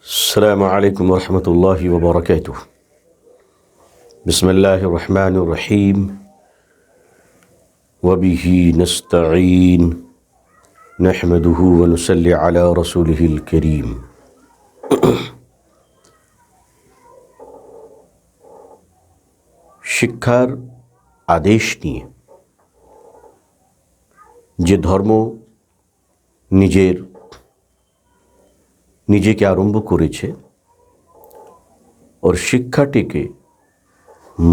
السلام عليكم ورحمة الله وبركاته. بسم الله الرحمن الرحيم وبه نستعين نحمده ونصلي على رسوله الكريم. শিক্ষার আদেশ নিয়ে যে ধর্ম নিজেকে আরম্ভ করেছে ওর শিক্ষাটিকে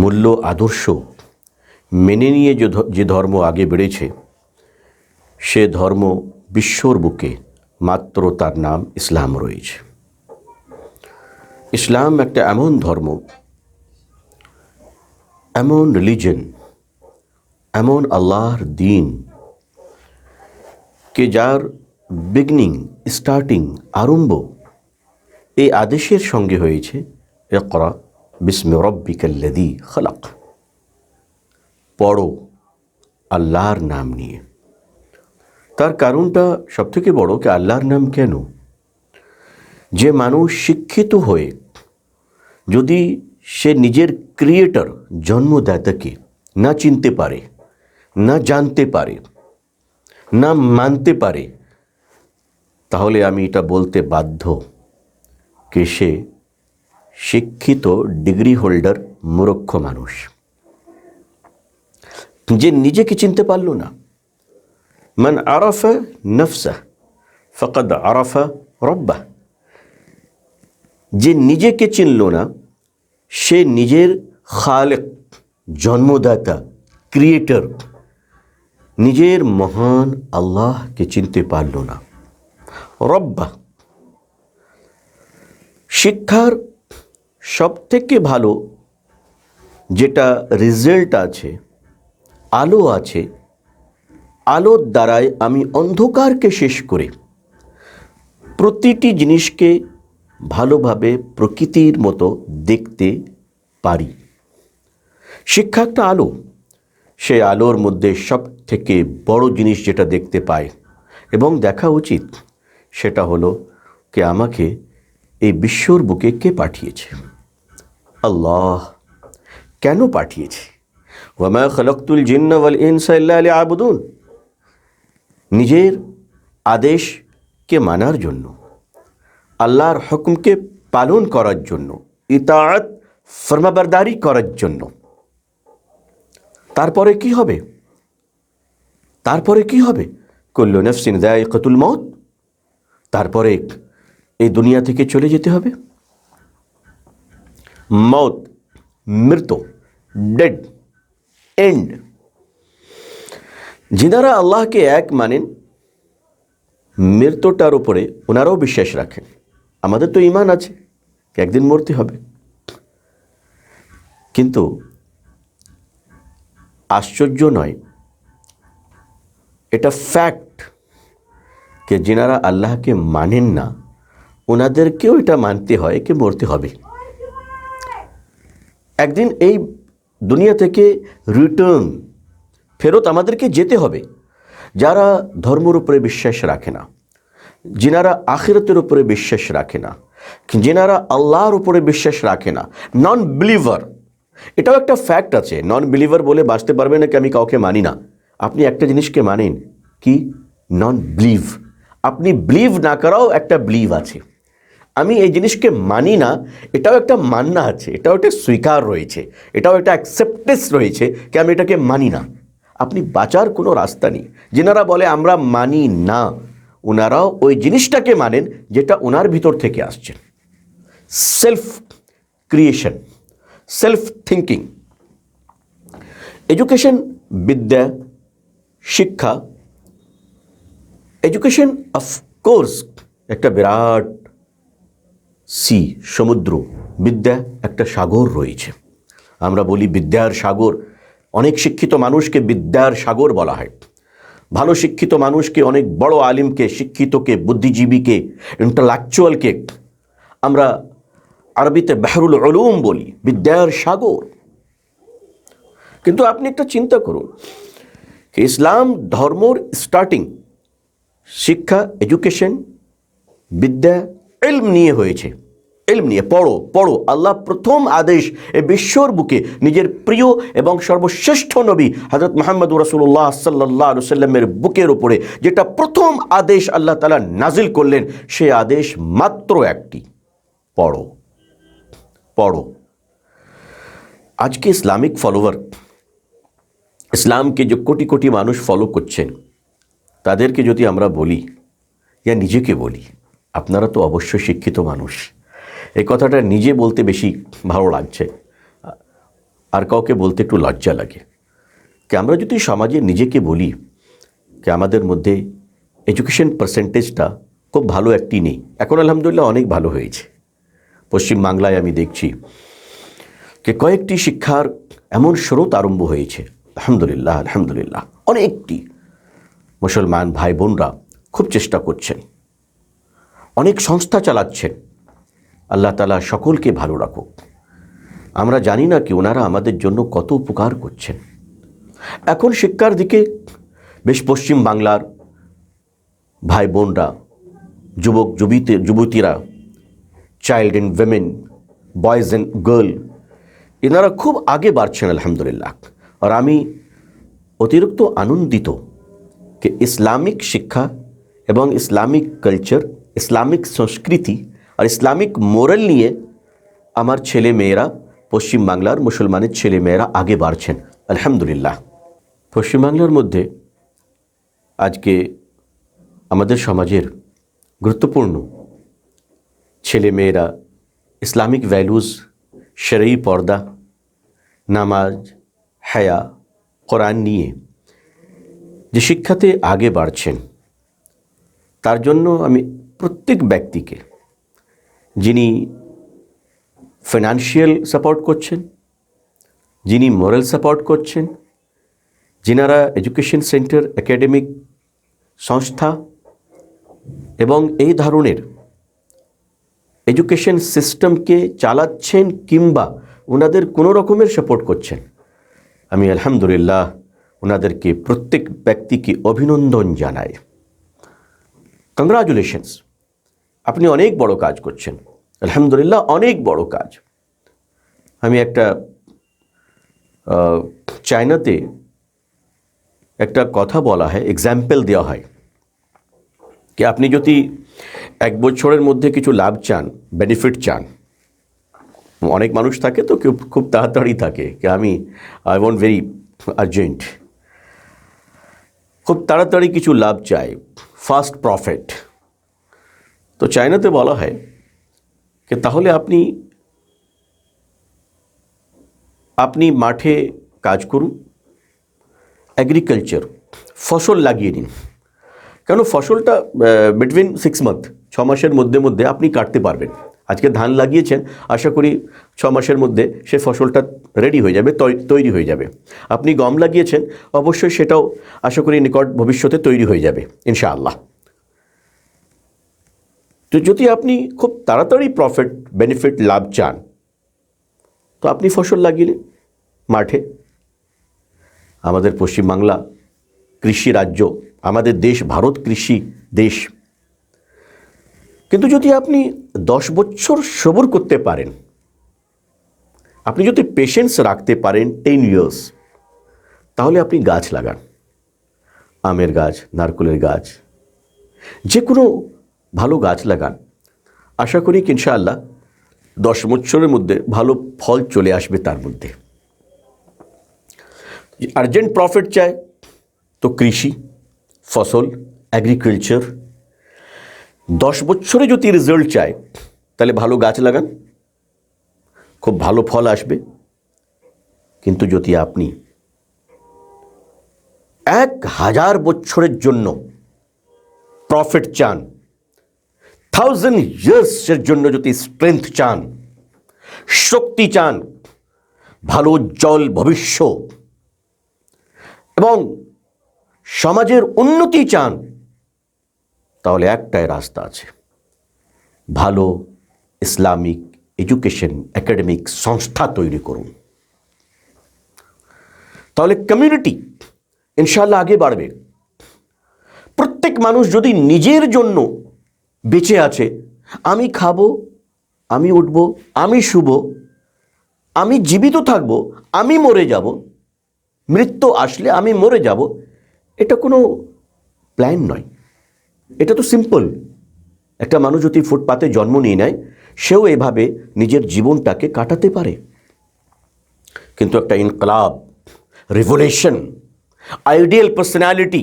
মূল্য আদর্শ মেনে নিয়ে যে ধর্ম আগে বেড়েছে সে ধর্ম বিশ্বর বুকে মাত্র তার নাম ইসলাম রয়েছে। ইসলাম একটা এমন ধর্ম, এমন রিলিজন, এমন আল্লাহর দ্বীন কে যার বিগনিং, স্টার্টিং, আরম্ভ এই আদেশের সঙ্গে হয়েছে ইকরা বিস্মি রব্বিকাল্লাযী খলাক, পড়ো আল্লাহর নাম নিয়ে। তার কারণটা সবথেকে বড় কি আল্লাহর নাম কেন? যে মানুষ শিক্ষিত হয়ে যদি সে নিজের ক্রিয়েটর, জন্মদাতাকে না চিনতে পারে, না জানতে পারে, না মানতে পারে, তাহলে আমি এটা বলতে বাধ্য যে সে শিক্ষিত ডিগ্রি হোল্ডার মূর্খ মানুষ, যে নিজেকে চিনতে পারল না। মান আরাফা নফসা ফাকাদ আরাফা রব্বাহ, যে নিজেকে চিনল না সে নিজের খালেক, জন্মদাতা, ক্রিয়েটর, নিজের মহান আল্লাহকে চিনতে পারল না। রব্বাহ, শিক্ষার সবথেকে ভালো যেটা রেজাল্ট আছে, আলো আছে, আলোর দ্বারাই আমি অন্ধকারকে শেষ করে প্রতিটি জিনিসকে ভালোভাবে প্রকৃতির মতো দেখতে পারি। শিক্ষা একটা আলো, সেই আলোর মধ্যে সব থেকে বড় জিনিস যেটা দেখতে পায় এবং দেখা উচিত সেটা হলো কে আমাকে এই বিশ্বর বুকে কে পাঠিয়েছে। আল্লাহ কেন পাঠিয়েছে? ওয়ামা খালাকতুল জিন্না ওয়াল ইনসা ইল্লা লিয়াবুদুন, নিজের আদেশকে মানার জন্য, আল্লাহর হুকুমকে পালন করার জন্য, ইতাআত ফরমাবরদারি করার জন্য। তারপরে কি হবে? তারপরে কি হবে? কুল্লু নাফসিন যায়িকাতুল মউত, তারপরে এই দুনিয়া থেকে চলে যেতে হবে। মউত, মৃত্যু, ডেড, এন্ড। যিনারা আল্লাহকে এক মানেন, মৃত্যুটার উপরে ওনারাও বিশ্বাস রাখেন। আমাদের তো ঈমান আছে একদিন মরতে হবে, কিন্তু আশ্চর্য নয়, এটা ফ্যাক্ট যে যিনারা আল্লাহকে মানেন না ওনাদেরকেও এটা মানতে হয় যে মরতে হবে। একদিন এই দুনিয়া থেকে রিটার্ন, ফেরত আমাদেরকে যেতে হবে। যারা ধর্মের উপরে বিশ্বাস রাখে না, যিনারা আখিরাতের উপরে বিশ্বাস রাখে না, যিনারা আল্লাহর উপরে বিশ্বাস রাখে না, নন বিলিভার, এটাও একটা ফ্যাক্ট আছে। নন বিলিভার বলে বাঁচতে পারবে না কি আমি কাউকে মানি না। আপনি একটা জিনিসকে মানেন কি? নন বিলিভ। আপনি বিলিভ না করাও একটা বিলিভ আছে। আমি এই জিনিসকে মানি না, এটাও একটা মান্না আছে, এটাও একটা স্বীকার রয়েছে, এটাও একটা অ্যাকসেপ্টেন্স রয়েছে কি আমি এটাকে মানি না। আপনি বাঁচার কোনো রাস্তা নেই। যিনারা বলে আমরা মানি না, ওনারাও ওই জিনিসটাকে মানেন যেটা ওনার ভিতর থেকে আসছে। Self creation, self thinking. Education, বিদ্যা, শিক্ষা। এডুকেশন অফকোর্স একটা বিরাট সি, সমুদ্র। বিদ্যা একটা সাগর রয়েছে। আমরা বলি বিদ্যার সাগর। অনেক শিক্ষিত মানুষকে বিদ্যার সাগর বলা হয়। ভালো শিক্ষিত মানুষকে, অনেক বড় আলিমকে, শিক্ষিতকে, বুদ্ধিজীবীকে, ইন্টালেকচুয়ালকে আমরা আরবিতে বাহরুল উলুম বলি, বিদ্যার সাগর। কিন্তু আপনি একটা চিন্তা করুন, ইসলাম ধর্মর স্টার্টিং শিক্ষা, এডুকেশন, বিদ্যা, ইলম নিয়ে হয়েছে, ইলম নিয়ে পড়ো পড়ো। আল্লাহ প্রথম আদেশ এ বিশ্বর বুকে নিজের প্রিয় এবং সর্বশ্রেষ্ঠ নবী হযরত মুহাম্মদ রাসূলুল্লাহ সাল্লাল্লাহু আলাইহি ওয়াসাল্লামের বুকের উপরে যেটা প্রথম আদেশ আল্লাহ তাআলা নাজিল করলেন, সে আদেশ মাত্র একটি, পড়ো পড়ো। আজকে ইসলামিক ফলোয়ার, ইসলামকে যে কোটি কোটি মানুষ ফলো করছেন, তাদেরকে যদি আমরা বলি, ইয়া নিজেকে বলি, আপনারা তো অবশ্যই শিক্ষিত মানুষ, এই কথাটা নিজে বলতে বেশি ভালো লাগছে, আর কাউকে বলতে একটু লজ্জা লাগে। কি আমরা যদি সমাজে নিজেকে বলি কি আমাদের মধ্যে এডুকেশন পার্সেন্টেজটা খুব ভালো একটি নেই, এখন আলহামদুলিল্লাহ অনেক ভালো হয়েছে। পশ্চিম বাংলায় আমি দেখছি যে কয়েকটি শিক্ষার এমন স্রোত আরম্ভ হয়েছে, আলহামদুলিল্লাহ আলহামদুলিল্লাহ। অনেকটি মুসলমান ভাই বোনরা খুব চেষ্টা করছেন, অনেক সংস্থা চালাচ্ছেন। আল্লাহ তাআলা সকলকে ভালো রাখুক। আমরা জানি না কি ওনারা আমাদের জন্য কত উপকার করছেন। এখন শিক্ষার দিকে বেশ পশ্চিম বাংলার ভাই বোনরা, যুবতীরা, child and women, boys and girl, এনারা খুব আগে বাড়ছেন আলহামদুলিল্লাহ। আর আমি অতিরিক্ত আনন্দিত যে ইসলামিক শিক্ষা এবং ইসলামিক কালচার, ইসলামিক সংস্কৃতি আর ইসলামিক মোরাল নিয়ে আমার ছেলে মেয়েরা, পশ্চিম বাংলার মুসলমানের ছেলে মেয়েরা আগে বাড়ছেন আলহামদুলিল্লাহ। পশ্চিমবাংলার মধ্যে আজকে আমাদের সমাজের গুরুত্বপূর্ণ ছেলে মেয়েরা ইসলামিক ভ্যালুজ, শরঈ পর্দা, নামাজ, হায়া, কোরআন নিয়ে যে শিক্ষাতে আগে বাড়ছেন, তার জন্য আমি প্রত্যেক ব্যক্তিকে, যিনি ফাইন্যান্সিয়াল সাপোর্ট করছেন, যিনি মোরাল সাপোর্ট করছেন, যিনারা এডুকেশন সেন্টার, একাডেমিক সংস্থা এবং এই ধরনের এডুকেশন সিস্টেমকে চালাচ্ছেন কিংবা ওনাদের কোনো রকমের সাপোর্ট করছেন, আমি আলহামদুলিল্লাহ ওনাদেরকে প্রত্যেক ব্যক্তিকে অভিনন্দন জানাই। কংগ্রাচুলেশনস, আপনি অনেক বড় কাজ করছেন আলহামদুলিল্লাহ, অনেক বড় কাজ। আমি একটা চায়নাতে একটা কথা বলা হয়, এক্সাম্পল দেওয়া হয় কি আপনি যদি 1 বছরের মধ্যে কিছু লাভ চান, বেনিফিট চান, অনেক মানুষ থাকে তো কেউ খুব তাড়াতাড়ি থাকে কি আই ওয়ান্ট ভেরি আর্জেন্ট, খুব তাড়াতাড়ি কিছু লাভ চাই, ফাস্ট প্রফিট। তো চায়নাতে বলা হয় যে তাহলে আপনি মাঠে কাজ করুন, এগ্রিকালচার, ফসল লাগিয়ে নিন। কেন ফসলটা বিটুইন 6 মান্থ, 6 মাসের মধ্যে মধ্যে আপনি কাটতে পারবেন। আজকে ধান লাগিয়েছেন, আশা করি 6 মাসের মধ্যে সে ফসলটা রেডি হয়ে যাবে, তৈরি হয়ে যাবে। আপনি গম লাগিয়েছেন, অবশ্যই সেটাও আশা করি নিকট ভবিষ্যতে তৈরি হয়ে যাবে ইনশাআল্লাহ। তো যদি আপনি খুব তাড়াতাড়ি প্রফিট, বেনিফিট, লাভ চান, তো আপনি ফসল লাগিয়ে মাঠে। আমাদের পশ্চিমবাংলা কৃষি রাজ্য, আমাদের দেশ ভারত কৃষি দেশ, কিন্তু যদি আপনি 10 বছর সবর করতে পারেন, আপনি যদি পেশেন্স রাখতে পারেন 10 ইয়ার্স, তাহলে আপনি গাছ লাগান, আমের গাছ, নারকেলের গাছ, যে কোনো ভালো গাছ লাগান। আশা করি ইনশাআল্লাহ 10 বছরের মধ্যে ভালো ফল চলে আসবে তার মধ্যে। আর্জেন্ট প্রফিট চায় তো কৃষি, ফসল, এগ্রিকালচার। 10 বছরে যদি রেজাল্ট চায় তাহলে ভালো গাছ লাগান, খুব ভালো ফল আসবে। কিন্তু যদি আপনি 1000 বছরের জন্য প্রফিট চান, 1000 ইয়ার্সের জন্য যদি স্ট্রেংথ চান, শক্তি চান, ভালো উজ্জ্বল ভবিষ্যৎ এবং সমাজের উন্নতি চান, তাহলে একটাই রাস্তা আছে, ভালো ইসলামিক এডুকেশন একাডেমিক সংস্থা তৈরি করুন। তাহলে কমিউনিটি ইনশাআল্লাহ আগে বাড়বে। প্রত্যেক মানুষ যদি নিজের জন্য বেঁচে আছে আমি খাবো, আমি উঠব, আমি শুব, আমি জীবিত থাকব, আমি মরে যাব, মৃত্যু আসলে আমি মরে যাব, এটা কোনো প্ল্যান নয়। এটা তো সিম্পল। একটা মানুষ যদি ফুটপাতে জন্ম নিয়ে নেয়, সেও এভাবে নিজের জীবনটাকে কাটাতে পারে। কিন্তু একটা ইনকলাব, রিভলিউশন, আইডিয়াল পার্সোনালিটি,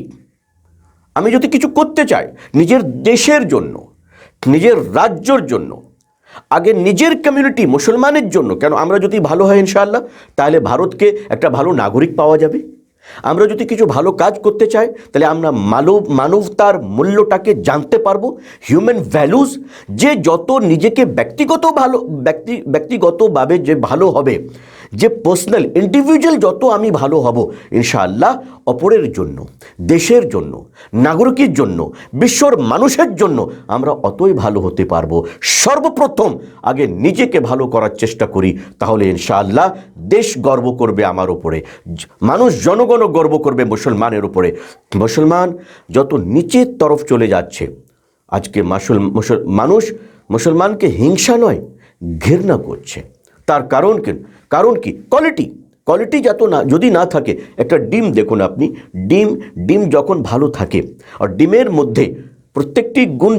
আমি যদি কিছু করতে চাই নিজের দেশের জন্য, নিজের রাজ্যর জন্য, আগে নিজের কমিউনিটি মুসলমানের জন্য, কেন আমরা যদি ভালো হয় ইনশাআল্লাহ, তাহলে ভারতকে একটা ভালো নাগরিক পাওয়া যাবে। আমরা যদি কিছু ভালো কাজ করতে চাই, তাহলে আমরা মানবতার মূল্যটাকে জানতে পারবো, হিউম্যান ভ্যালুজ। যে যত নিজেকে ব্যক্তিগতভাবে যে ভালো হবে, যে পার্সোনাল ইন্ডিভিজুয়াল যত আমি ভালো হব, ইনশাআল্লাহ অপরের জন্য, দেশের জন্য, নাগরিকের জন্য, বিশ্বর মানুষের জন্য আমরা অতই ভালো হতে পারবো। সর্বপ্রথম আগে নিজেকে ভালো করার চেষ্টা করি, তাহলে ইনশাআল্লাহ দেশ গর্ব করবে আমার উপরে, মানুষ জনগণও গর্ব করবে মুসলমানের উপরে। মুসলমান যত নিচের তরফ চলে যাচ্ছে, আজকে মানুষ মুসলমানকে হিংসা নয়, ঘৃণা করছে। তার কারণ কি? কোয়ালিটি যদি না থাকে, একটা ডিম দেখুন আপনি, ডিম যখন ভালো থাকে, আর ডিমের মধ্যে প্রত্যেকটি গুণ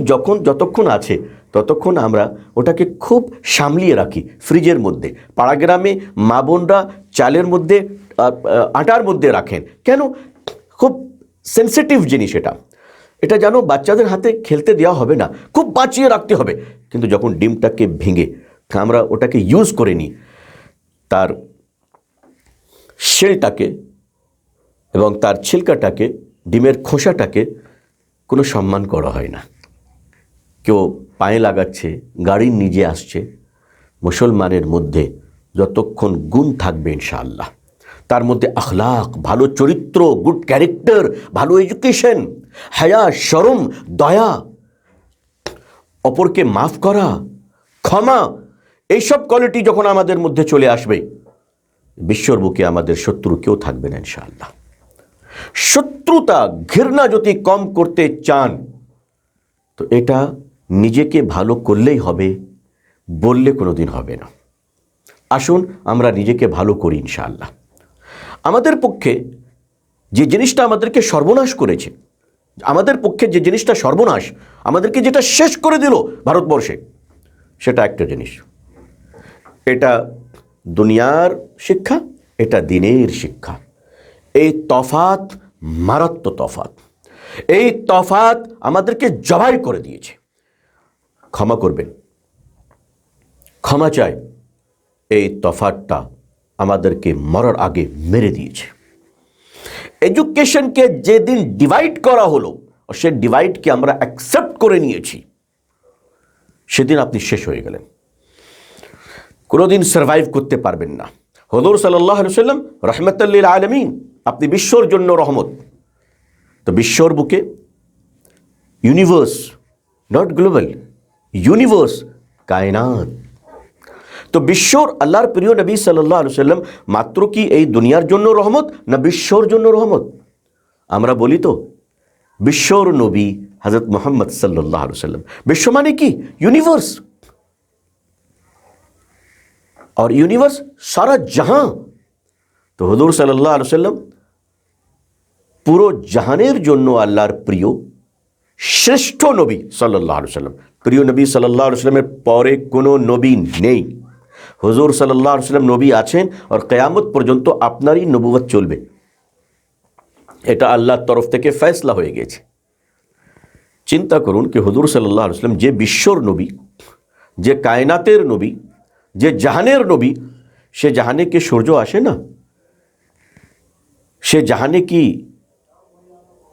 যতক্ষণ আছে, ততক্ষণ আমরা ওটাকে খুব সামলিয়ে রাখি ফ্রিজের মধ্যে। পাড়া গ্রামে মা বোনরা চালের মধ্যে, আটার মধ্যে রাখেন কেন? খুব সেন্সিটিভ জিনিস এটা জানো, বাচ্চাদের হাতে খেলতে দেওয়া হবে না, খুব বাঁচিয়ে রাখতে হবে। কিন্তু যখন ডিমটাকে ভেঙে আমরা ওটাকে ইউজ করে নিই, তার শেলটাকে এবং তার ছিলকাটাকে, ডিমের খোসাটাকে কোনো সম্মান করা হয় না। কেউ পায়ে লাগাচ্ছে, গাড়ির নিচে আসছে। মুসলমানের মধ্যে যতক্ষণ গুণ থাকবে ইনশাআল্লাহ, তার মধ্যে আখলাক, ভালো চরিত্র, গুড ক্যারেক্টার, ভালো এডুকেশন, হায়া, শরম, দয়া, অপরকে মাফ করা, ক্ষমা, এইসব কোয়ালিটি যখন আমাদের মধ্যে চলে আসবে, বিশ্বর বুকে আমাদের শত্রু কেউ থাকবে না ইনশাআল্লাহ। শত্রুতা, ঘৃণা যদি কম করতে চান, তো এটা নিজেকে ভালো করলেই হবে, বললে কোনোদিন হবে না। আসুন আমরা নিজেকে ভালো করি ইনশাআল্লাহ। আমাদের পক্ষে যে জিনিসটা আমাদেরকে সর্বনাশ করেছে, আমাদের পক্ষে যে জিনিসটা সর্বনাশ, আমাদেরকে যেটা শেষ করে দিল ভারতবর্ষে, সেটা একটা জিনিস। এটা দুনিয়ার শিক্ষা, এটা দিনের শিক্ষা। এই তফাত মারাত্মক তফাত। এই তফাত আমাদেরকে জবাই করে দিয়েছে। ক্ষমা করবেন, ক্ষমা চাই। এই তফাতটা আমাদেরকে মরার আগে মেরে দিয়েছে। এডুকেশনকে যেদিন ডিভাইড করা হলো, সে ডিভাইডকে আমরা অ্যাকসেপ্ট করে নিয়েছি, সেদিন আপনি শেষ হয়ে গেলেন, কোনোদিন সার্ভাইভ করতে পারবেন না। হুজুর সাল্লাল্লাহু আলাইহি ওয়াসাল্লাম রাহমাতাল লিল আলামিন, আপনি বিশ্বর জন্য রহমত। তো বিশ্বর বুকে, ইউনিভার্স, নট গ্লোবাল, ইউনিভার্স, কায়নাত। তো বিশ্বর আল্লাহর প্রিয় নবী সাল্লাল্লাহু আলাইহি ওয়াসাল্লাম মাত্র কি এই দুনিয়ার জন্য রহমত, না বিশ্বর জন্য রহমত? আমরা বলি তো বিশ্বর নবী হযরত মুহাম্মদ সাল্লাল্লাহু আলাইহি ওয়াসাল্লাম। বিশ্ব মানে কি? ইউনিভার্স। और यूनिवर्स सारा जहां। तो हुजूर सल्लल्लाहु अलैहि वसल्लम পুরো জাহানের জন্য আল্লাহর প্রিয় শ্রেষ্ঠ নবী সাল্লাল্লাহু আলাইহি ওয়াসাল্লাম। প্রিয় নবী সাল্লাল্লাহু আলাইহি ওয়াসাল্লামের পরে কোনো নবী নেই। হুজুর সাল্লাল্লাহু আলাইহি ওয়াসাল্লাম নবী আছেন, আর কিয়ামত পর্যন্ত আপনারই নবুয়ত চলবে। এটা আল্লাহর তরফ থেকে ফয়সালা হয়ে গেছে। চিন্তা করুন কি হুজুর সাল্লাল্লাহু আলাইহি ওয়াসাল্লাম যে বিশ্বর নবী, যে কায়নাতের নবী, যে জাহানের নবী, সে জাহানে কি সূর্য আসে না? সে জাহানে কি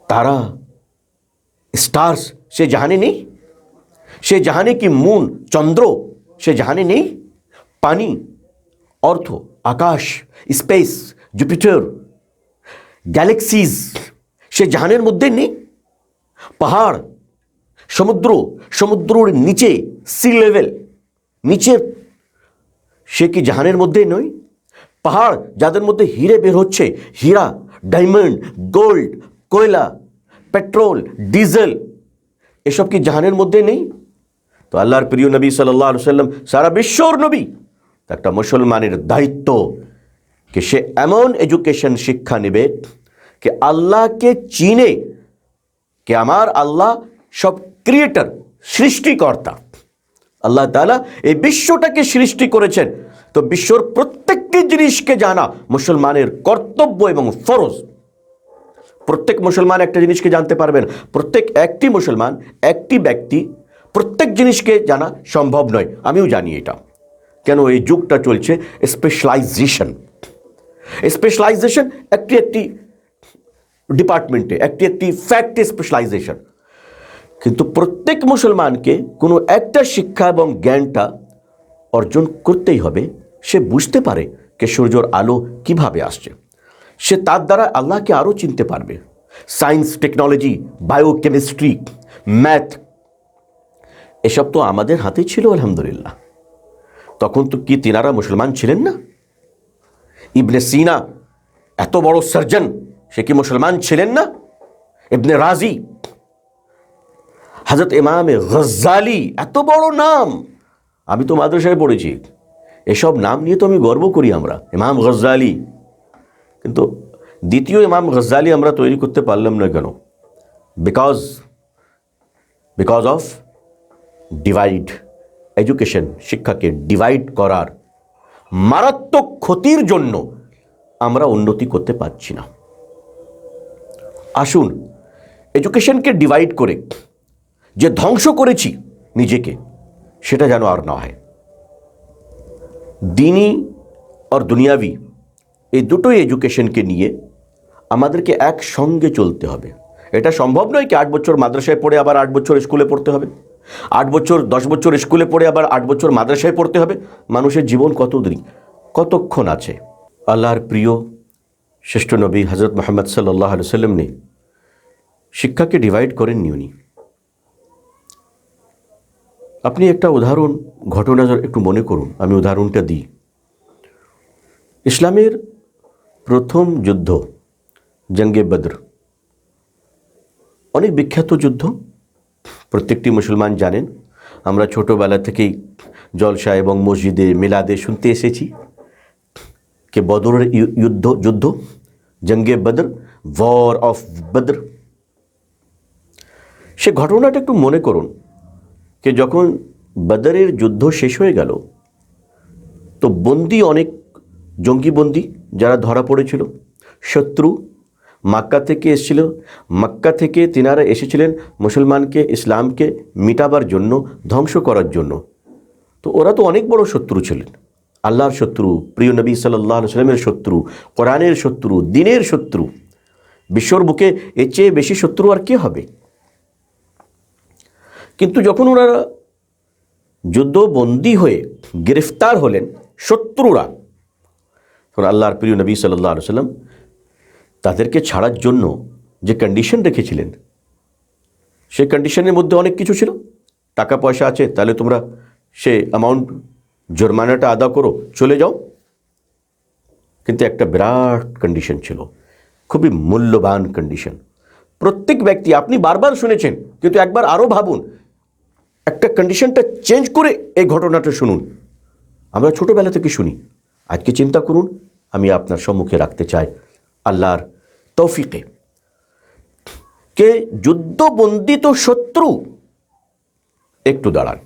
তারা, স্টার্স সে জাহানে নেই? সে জাহানে কি মুন, চন্দ্র সে জাহানে নেই? পানি, অর্থ, আকাশ, স্পেস, জুপিটার, গ্যালাক্সিজ সে জাহানের মধ্যে নেই? পাহাড়, সমুদ্রের নিচে, সি লেভেল, নিচের, সে কি জাহানের মধ্যে নয়? পাহাড় যাদের মধ্যে হিরে বের হচ্ছে, হীরা, ডায়মন্ড, গোল্ড, কয়লা, পেট্রোল, ডিজেল, এসব কি জাহানের মধ্যে নেই? তো আল্লাহর প্রিয় নবী সাল্লাল্লাহু আলাইহি সাল্লাম সারা বিশ্বর নবী। একটা মুসলমানের দায়িত্ব कि সে এমন এডুকেশন শিক্ষা নেবে कि আল্লাহকে চিনে कि আমার আল্লাহ সব ক্রিয়েটর, সৃষ্টিকর্তা। আল্লাহ তাআলা এই বিশ্বটাকে সৃষ্টি করেছেন, তো বিশ্বর প্রত্যেকটি জিনিসকে জানা মুসলমানের কর্তব্য এবং ফরজ। প্রত্যেক মুসলমান একটা জিনিসকে জানতে পারবেন, প্রত্যেক একটি মুসলমান, একটি ব্যক্তি প্রত্যেক জিনিসকে জানা সম্ভব নয়। আমিও জানি এটা, কেন এই যুগটা চলছে স্পেশালাইজেশন। স্পেশালাইজেশন একটি একটি ডিপার্টমেন্টে, একটি একটি ফ্যাক্টে স্পেশালাইজেশন। কিন্তু প্রত্যেক মুসলমানকে কোনো একটা শিক্ষা এবং জ্ঞানটা অর্জন করতেই হবে। সে বুঝতে পারে যে সূর্যের আলো কিভাবে আসছে, সে তার দ্বারা আল্লাহকে আরও চিনতে পারবে। সায়েন্স, টেকনোলজি, বায়োকেমিস্ট্রি, ম্যাথ, এসব তো আমাদের হাতেই ছিল আলহামদুলিল্লাহ। তখন তো কি তিনারা মুসলমান ছিলেন না? ইবনে সিনা এত বড় সার্জন, সে কি মুসলমান ছিলেন না? ইবনে রাজি, হযরত ইমামে গজ্জালি, এত বড় নাম। আমি তো মাদ্রাসায় পড়েছি, এসব নাম নিয়ে তো আমি গর্ব করি আমরা, ইমাম গজ্জালি। কিন্তু দ্বিতীয় ইমাম গজ্জালি আমরা তৈরি করতে পারলাম না কেন? Because of divide education. শিক্ষাকে ডিভাইড করার মারাত্মক ক্ষতির জন্য আমরা উন্নতি করতে পারছি না। আসুন এডুকেশনকে ডিভাইড করে যে ধ্বংস করেছি নিজেকে, সেটা যেন আর না হয়। দিনী আর দুনিয়াবি এই দুটোই এডুকেশনকে নিয়ে আমাদেরকে একসঙ্গে চলতে হবে। এটা সম্ভব নয় কি 8 বছর মাদ্রাসায় পড়ে আবার 8 বছর স্কুলে পড়তে হবে, 8 বছর 10 বছর স্কুলে পড়ে আবার 8 বছর মাদ্রাসায় পড়তে হবে। মানুষের জীবন কতক্ষণ আছে? আল্লাহর প্রিয় শ্রেষ্ঠ নবী হযরত মুহাম্মদ সাল্লাল্লাহু আলাইহি ওয়াসাল্লাম ने শিক্ষাকে ডিভাইড করেননি উনি। আপনি একটা উদাহরণ, ঘটনা একটু মনে করুন, আমি উদাহরণটা দিই। ইসলামের প্রথম যুদ্ধ জঙ্গে বদর, অনেক বিখ্যাত যুদ্ধ, প্রত্যেকটি মুসলমান জানেন। আমরা ছোটোবেলা থেকেই জলসা এবং মসজিদে মিলাদে শুনতে এসেছি कि বদরের যুদ্ধ, জঙ্গে বদর, ওয়ার অফ বদর। সে ঘটনাটা একটু মনে করুন कि যখন বদরের যুদ্ধ শেষ হয়ে গেল, তো বন্দি, অনেক জঙ্গি বন্দি যারা ধরা পড়েছিল, শত্রু মক্কা থেকে এসেছিল। মক্কা থেকে তিনারা এসেছিলেন মুসলমানকে, ইসলামকে মিটাবার জন্য, ধ্বংস করার জন্য। তো ওরা তো অনেক বড় শত্রু ছিলেন, আল্লাহর শত্রু, প্রিয় নবী সাল্লাল্লাহু আলাইহি ওয়াসাল্লামের শত্রু, কোরআনের শত্রু, দ্বীনের শত্রু। বিশ্বর বুকে এর চেয়ে বেশি শত্রু আর কে হবে? কিন্তু যখন ওনারা যুদ্ধবন্দী হয়ে গ্রেফতার হলেন শত্রুরা, তখন আল্লাহর প্রিয় নবী সাল্লাল্লাহু আলাইহি ওয়াসাল্লাম তাদেরকে ছাড়ার জন্য যে কন্ডিশন রেখেছিলেন, সেই কন্ডিশনের মধ্যে অনেক কিছু ছিল। টাকা পয়সা আছে, তাহলে তোমরা সে অ্যামাউন্ট, জরিমানাটা আদা করো, চলে যাও। কিন্তু একটা বিরাট কন্ডিশন ছিল, খুবই মূল্যবান কন্ডিশন। প্রত্যেক ব্যক্তি, আপনি বারবার শুনেছেন, কিন্তু একবার আরও ভাবুন, একটা কন্ডিশনটা চেঞ্জ করে এই ঘটনাটা শুনুন। আমরা ছোটোবেলা থেকে শুনি, আজকে চিন্তা করুন, আমি আপনার সম্মুখে রাখতে চাই আল্লাহর তৌফিকে, কে যুদ্ধবন্দিত শত্রু। একটু দাঁড়ান,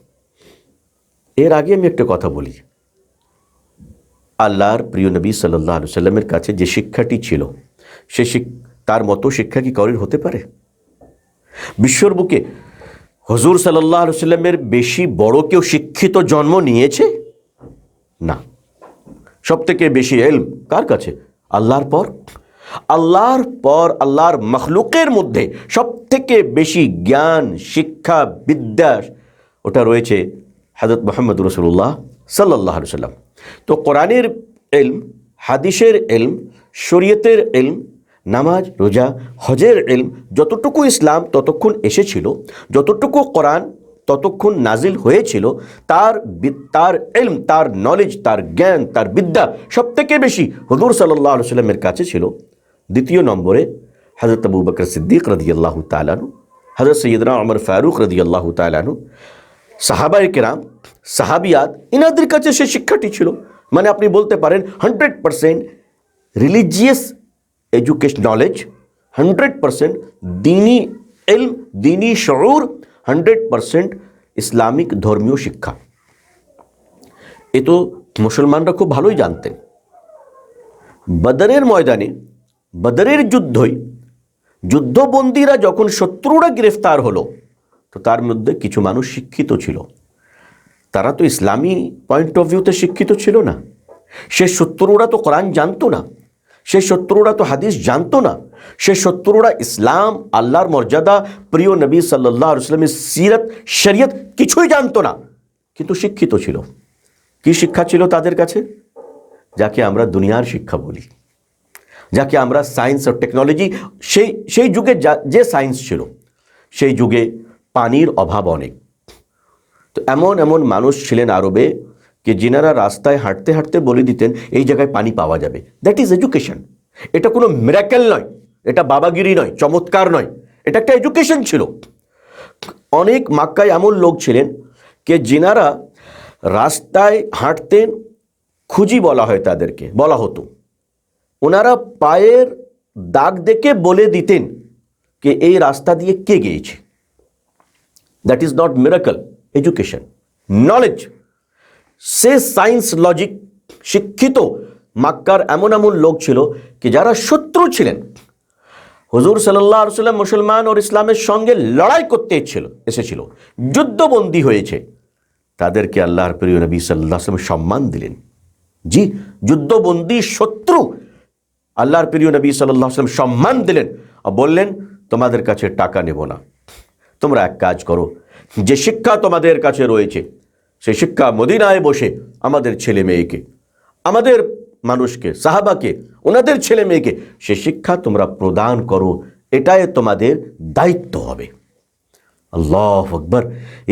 এর আগে আমি একটা কথা বলি। আল্লাহর প্রিয় নবী সাল্লাল্লাহু আলাইহি ওয়াসাল্লামের কাছে যে শিক্ষাটি ছিল, সে তার মতো শিক্ষা কি কারোর হতে পারে? বিশ্বর বুকে হুজুর সাল্লাল্লাহু আলাইহি ওয়াসাল্লামের বেশি বড় কেউ শিক্ষিত জন্ম নিয়েছে? না। সব থেকে বেশি ইলম কার কাছে? আল্লাহর পর। আল্লাহর পর আল্লাহর মখলুকের মধ্যে সব থেকে বেশি জ্ঞান, শিক্ষা, বিদ্যা ওটা রয়েছে হযরত মুহাম্মদ রাসূলুল্লাহ সাল্লাল্লাহু আলাইহি ওয়াসাল্লাম। তো কোরআনের ইলম, হাদিসের ইলম, শরীয়তের ইলম, নামাজ, রোজা, হজের ইলম, যতটুকু ইসলাম ততক্ষণ এসেছিল, যতটুকু কোরআন ততক্ষণ নাজিল হয়েছিল, তার ইলম, তার নলেজ, তার জ্ঞান, তার বিদ্যা সব থেকে বেশি হুজুর সাল্লাল্লাহু আলাইহি ওয়াসাল্লামের কাছে ছিল। দ্বিতীয় নম্বরে হযরত আবু বকর সিদ্দিক রাদিয়াল্লাহু তাআলা আনহু, হযরত সৈয়দনা ওমর ফারুক রাদিয়াল্লাহু তাআলা আনহু, সাহাবায়ে কেরাম, সাহাবিয়াত, ইনাদের কাছে সে শিক্ষাটি ছিল। মানে আপনি বলতে পারেন 100% রিলিজিয়াস এডুকেশন নলেজ, 100% দিনী ইলম, দিনী শউর, 100% ইসলামিক ধর্মীয় শিক্ষা। এ তো মুসলমানরা খুব ভালোই জানতেন। বদরের ময়দানে, বদরের যুদ্ধবন্দীরা যখন শত্রুরা গ্রেফতার হলো, তো তার মধ্যে কিছু মানুষ শিক্ষিত ছিল। তারা তো ইসলামী পয়েন্ট অফ ভিউতে শিক্ষিত ছিল না। সে শত্রুরা তো কোরআন জানতো না, সে শত্রুরা তো হাদিস জানতো না, সে শত্রুরা ইসলাম, আল্লাহর মর্যাদা, প্রিয় নবী সাল্লাল্লাহু আলাইহি ওয়াসাল্লামের সিরাত, শরিয়ত কিছুই জানতো না, কিন্তু শিক্ষিত ছিল। কি শিক্ষা ছিল তাদের কাছে? যাকে আমরা দুনিয়ার শিক্ষা বলি, যাকে আমরা সায়েন্স আর টেকনোলজি, সেই যুগে যে সায়েন্স ছিল, সেই যুগে পানির অভাব অনেক। তো এমন এমন মানুষ ছিলেন আরবে যে যিনারা রাস্তায় হাঁটতে হাঁটতে বলে দিতেন এই জায়গায় পানি পাওয়া যাবে। That is education. এটা কোনো মিরাকেল নয়, এটা বাবাগিরি নয়, চমৎকার নয়, এটা একটা এডুকেশন ছিল। অনেক মক্কায় এমন লোক ছিলেন যে যিনারা রাস্তায় হাঁটতেন, খুঁজি বলা হয় তাদেরকে, বলা হতো, ওনারা পায়ের দাগ দেখে বলে দিতেন যে এই রাস্তা দিয়ে কে গিয়েছে। That is not miracle, education, knowledge. Say science logic শিক্ষিত মক্কার এমন এমন লোক ছিল কি যারা শত্রু ছিলেন। হুজুর সাল্লাল্লাহু আলাইহি ওয়াসাল্লাম মুসলমান और ইসলামের সঙ্গে লড়াই করতে এসেছিল, যুদ্ধবন্দী হয়েছে, তাদেরকে আল্লাহর প্রিয় নবী সাল্লাল্লাহু আলাইহি ওয়াসাল্লাম সম্মান দিলেন। জি, যুদ্ধবন্দী শত্রু আল্লাহর প্রিয় নবী সাল্লাল্লাহু আলাইহি ওয়াসাল্লাম সম্মান দিলেন আর বললেন তোমাদের কাছে টাকা নেব না, তোমরা এক কাজ করো, যে শিক্ষা তোমাদের কাছে রয়েছে সেই শিক্ষা মদিনায় বসে আমাদের ছেলে মেয়েকে, আমাদের মানুষকে, সাহাবাকে, ওনাদের ছেলে মেয়েকে সে শিক্ষা তোমরা প্রদান করো, এটাই তোমাদের দায়িত্ব হবে। আল্লাহু আকবার!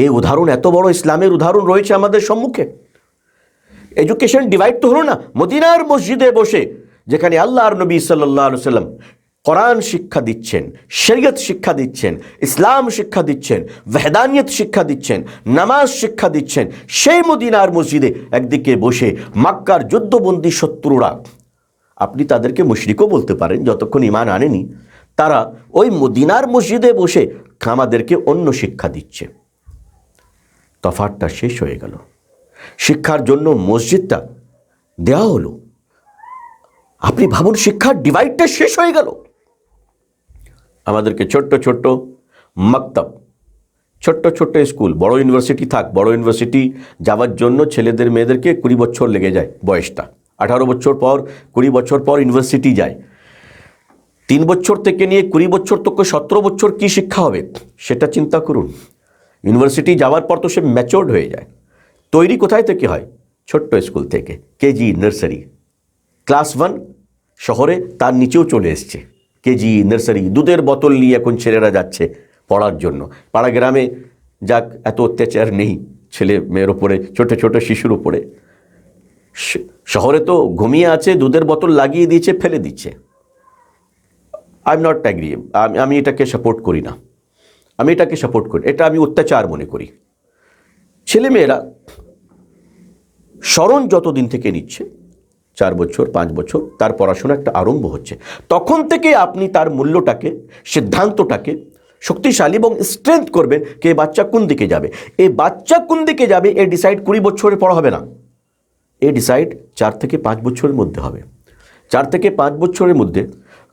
এই উদাহরণ, এত বড় ইসলামের উদাহরণ রয়েছে আমাদের সম্মুখে। এডুকেশন ডিভাইড তো হলো না, মদিনার মসজিদে বসে যেখানে আল্লাহর নবী সাল্লাল্লাহু আলাইহি ওয়াসাল্লাম কোরআন শিক্ষা দিচ্ছেন, শরিয়ত শিক্ষা দিচ্ছেন, ইসলাম শিক্ষা দিচ্ছেন, ওয়াহদানিয়ত শিক্ষা দিচ্ছেন, নামাজ শিক্ষা দিচ্ছেন, সেই মদিনার মসজিদে একদিকে বসে মক্কার যুদ্ধবন্দী শত্রুরা, আপনি তাদেরকে মুশরিকও বলতে পারেন যতক্ষণ ঈমান আনেনি, তারা ওই মদিনার মসজিদে বসে আমাদেরকে অন্য শিক্ষা দিচ্ছে। তফাৎটা শেষ হয়ে গেল। শিক্ষার জন্য মসজিদটা দেওয়া হলো, আপনি ভাবুন শিক্ষার ডিভাইডটা শেষ হয়ে গেল। আমাদেরকে ছোট্ট ছোট্ট মক্তব, ছোট্ট ছোট্ট স্কুল, বড় ইউনিভার্সিটি থাক, বড় ইউনিভার্সিটি যাওয়ার জন্য ছেলেদের মেয়েদেরকে 20 বছর লেগে যায়, বয়সটা 18 বছর পর, 20 বছর পর ইউনিভার্সিটি যায়। 3 বছর থেকে নিয়ে 20 বছর থেকে 17 বছর কি শিক্ষা হবে সেটা চিন্তা করুন। ইউনিভার্সিটি যাওয়ার পর তো সে ম্যাচিওর্ড হয়ে যায়। তৈরি কোথায় থেকে হয়? ছোট্ট স্কুল থেকে, কেজি, নার্সারি, ক্লাস 1 শহরে, তার নিচেও চলে এসছে কেজি, নার্সারি। দুধের বোতল নিয়ে এখন ছেলেরা যাচ্ছে পড়ার জন্য। পাড়া গ্রামে যাক এত অত্যাচার নেই ছেলে মেয়ের ওপরে, ছোট ছোট শিশুর উপরে। শহরে তো ঘুমিয়ে আছে, দুধের বোতল লাগিয়ে দিয়েছে, ফেলে দিচ্ছে। আই এম নট অ্যাগ্রি, আমি এটাকে সাপোর্ট করি না, আমি এটাকে সাপোর্ট করি, এটা আমি অত্যাচার মনে করি। ছেলেমেয়েরা স্মরণ যতদিন থেকে নিচ্ছে, 4 বছর 5 বছর, তার পড়াশোনা একটা আরম্ভ হচ্ছে, তখন থেকে আপনি তার মূল্যটাকে, সিদ্ধান্তটাকে শক্তিশালী এবং স্ট্রেংথ করবেন যে এই বাচ্চা কোন দিকে যাবে। এই বাচ্চা কোন দিকে যাবে এ ডিসাইড 20 বছরে পড়া হবে না, এ ডিসাইড 4 থেকে 5 বছরের মধ্যে হবে। 4 থেকে 5 বছরের মধ্যে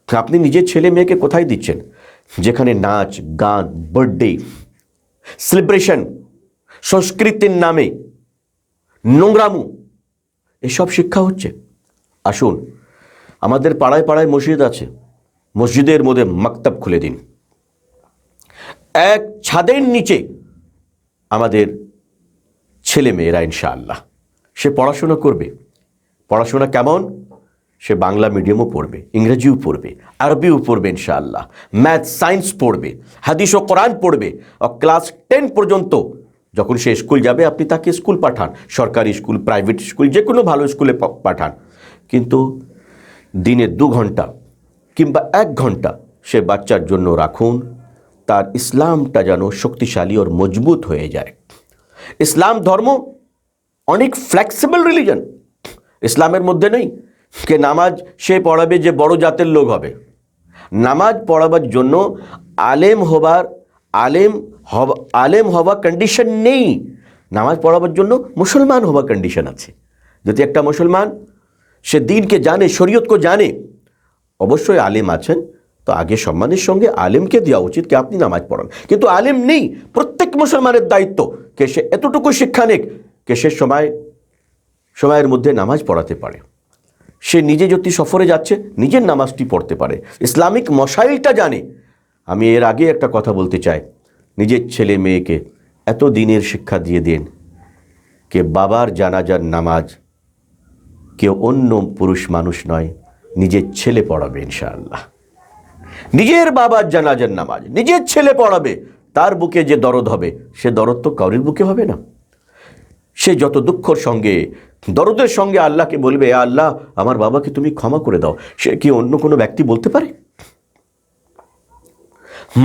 আপনি নিজের ছেলে মেয়েকে কোথায় দিচ্ছেন? যেখানে নাচ, গান, বার্থডে সেলিব্রেশন, সংস্কৃতির নামে নোংরামু, এসব শিক্ষা হচ্ছে। আসুন, আমাদের পাড়ায় পাড়ায় মসজিদ আছে, মসজিদের মধ্যে মাকতাব খুলে দিন। এক ছাদের নিচে আমাদের ছেলে মেয়েরা ইনশাআল্লাহ সে পড়াশোনা করবে। পড়াশোনা কেমন? সে বাংলা মিডিয়ামও পড়বে, ইংরেজিও পড়বে, আরবিও পড়বে ইনশাআল্লাহ, ম্যাথ সায়েন্স পড়বে, হাদিস ও কোরআন পড়বে। আর ক্লাস 10 পর্যন্ত যখন সে স্কুল যাবে আপনি তাকে স্কুল পাঠান, সরকারি স্কুল, প্রাইভেট স্কুল, যে কোনো ভালো স্কুলে পাঠান, কিন্তু দিনে 2 ঘন্টা কিংবা 1 ঘন্টা সে বাচ্চার জন্য রাখুন, তার ইসলামটা যেন শক্তিশালী ও মজবুত হয়ে যায়। ইসলাম ধর্ম অনেক ফ্লেক্সিবল রিলিজন। ইসলামের মধ্যে নেই যে নামাজ সে পড়াবে যে বড় জাতের লোক হবে। নামাজ পড়াবার জন্য আলেম হওয়া কন্ডিশন নেই। নামাজ পড়াবার জন্য মুসলমান হওয়া কন্ডিশন আছে। যদি একটা মুসলমান সে দিনকে জানে, শরীয়তকে জানে, অবশ্যই আলেম আছেন, তো আগে সম্মানের সঙ্গে আলেমকে দেওয়া উচিত যে আপনি নামাজ পড়ান। কিন্তু আলেম নেই। প্রত্যেক মুসলমানের দায়িত্ব কে সে এতটুকু শিক্ষা নেক কে সে সময়ের মধ্যে নামাজ পড়াতে পারে। সে নিজে যদি সফরে যাচ্ছে নিজের নামাজটি পড়তে পারে, ইসলামিক মশাইলটা জানে। আমি এর আগে একটা কথা বলতে চাই, নিজের ছেলে মেয়েকে এত দিনের শিক্ষা দিয়ে দেন কে বাবার জানাজার নামাজ কেউ অন্য পুরুষ মানুষ নয়, নিজের ছেলে পড়াবে ইনশাআল্লাহ। নিজের বাবার জানাজার নামাজ নিজের ছেলে পড়াবে। তার বুকে যে দরদ হবে সে দরদ তো কারোর বুকে হবে না। সে যত দুঃখর সঙ্গে দরদের সঙ্গে আল্লাহকে বলবে, আল্লাহ আমার বাবাকে তুমি ক্ষমা করে দাও, সে কি অন্য কোনো ব্যক্তি বলতে পারে?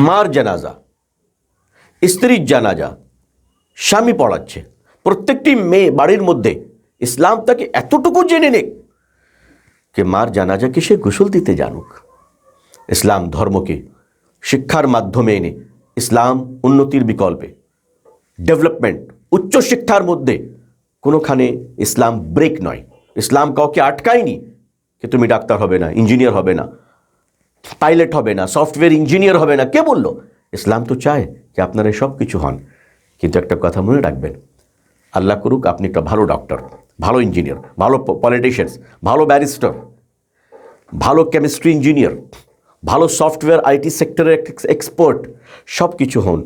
মার জানাজা, স্ত্রীর জানাজা স্বামী পড়াচ্ছে, প্রত্যেকটি মেয়ে বাড়ির মধ্যে ইসলাম তাকে এতটুকু জেনে নেক যে মার জানাজাকে সে গোসল দিতে জানুক। ইসলাম ধর্মকে শিক্ষার মাধ্যমে এনে ইসলাম উন্নতির বিকল্পে ডেভেলপমেন্ট, উচ্চশিক্ষার মধ্যে কোনোখানে ইসলাম ব্রেক নয়। ইসলাম কাউকে আটকায়নি যে তুমি ডাক্তার হবে না, ইঞ্জিনিয়ার হবে না, পাইলট হবে না, সফটওয়্যার ইঞ্জিনিয়ার হবে না। কে বলল? ইসলাম তো চায় যে আপনারা সব কিছু হন। কিন্তু একটা কথা মনে রাখবেন, আল্লাহ করুক আপনি একটা ভালো ডক্টর, ভালো ইঞ্জিনিয়ার, ভালো পলিটিশিয়ানস, ভালো ব্যারিস্টার, ভালো কেমিস্ট্রি ইঞ্জিনিয়ার, ভালো সফটওয়্যার আইটি সেক্টরের এক্সপার্ট, সব কিছু হন।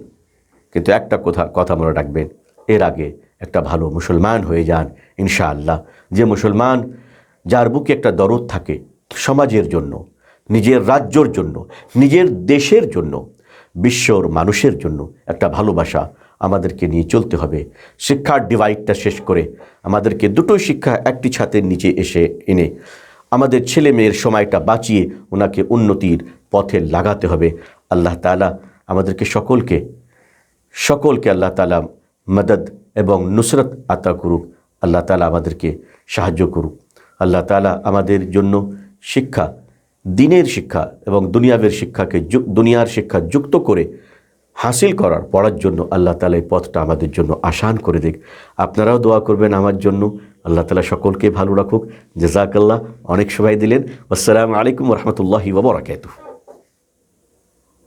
কিন্তু একটা কথা মনে রাখবেন, এর আগে একটা ভালো মুসলমান হয়ে যান ইনশাআল্লাহ। যে মুসলমান যার বুকে একটা দরদ থাকে সমাজের জন্য, নিজের রাজ্যর জন্য, নিজের দেশের জন্য, বিশ্বর মানুষের জন্য একটা ভালোবাসা আমাদেরকে নিয়ে চলতে হবে। শিক্ষার ডিভাইডটা শেষ করে আমাদেরকে দুটো শিক্ষা একটি ছাতের নিচে এনে আমাদের ছেলে মেয়ের সময়টা বাঁচিয়ে ওনাকে উন্নতির পথে লাগাতে হবে। আল্লাহ তাআলা আমাদেরকে সকলকে আল্লাহ তাআলা মদদ এবং নুসরত আতা করুক। আল্লাহ তাআলা আমাদেরকে সাহায্য করুক। আল্লাহ তাআলা আমাদের জন্য শিক্ষা, দিনের শিক্ষা এবং দুনিয়ার শিক্ষা যুক্ত করে হাসিল পড়ার জন্য আল্লাহ তাআলা এই পথটা আমাদের জন্য আসান করে দিক। আপনারাও দোয়া করবেন আমার জন্য। আল্লাহ তাআলা সকলকে ভালো রাখুক। জাযাকাল্লাহ। অনেক সময় দিলেন। আসসালামু আলাইকুম ওয়া রাহমাতুল্লাহি ওয়া বারাকাতুহু।